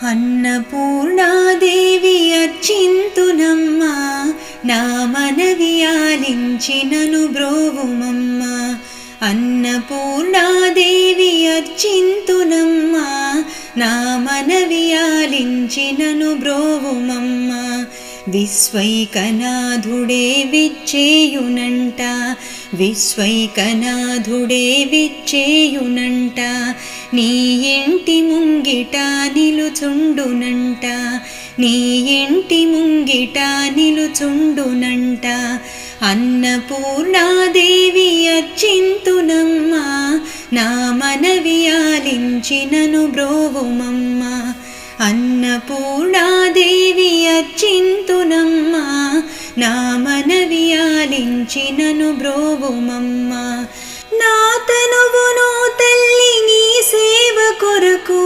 అన్నపూర్ణాదేవి అర్చింతునమ్మా, నా మనవి ఆలించినను బ్రోవుమమ్మా. అన్నపూర్ణాదేవి అర్చింతునమ్మా, నా మనవి ఆలించినను బ్రోవుమమ్మా. విశ్వైకనాథుడే విచ్చేయునంట, విశ్వైకనాథుడే విచ్చేయునంట. నీ ఇంటి ముంగిట నిలుచుండునంట, నీ ఇంటి ముంగిట నిలుచుండునంట. అన్నపూర్ణాదేవి అర్చింతునమ్మా, నా మనవి ఆలించినను బ్రోవుమమ్మా. అన్నపూర్ణాదేవి అర్చింతునమ్మా, నా మనవి ఆలించినను బ్రోవుమమ్మా. నా తనువును తల్లి నీ సేవ కొరకు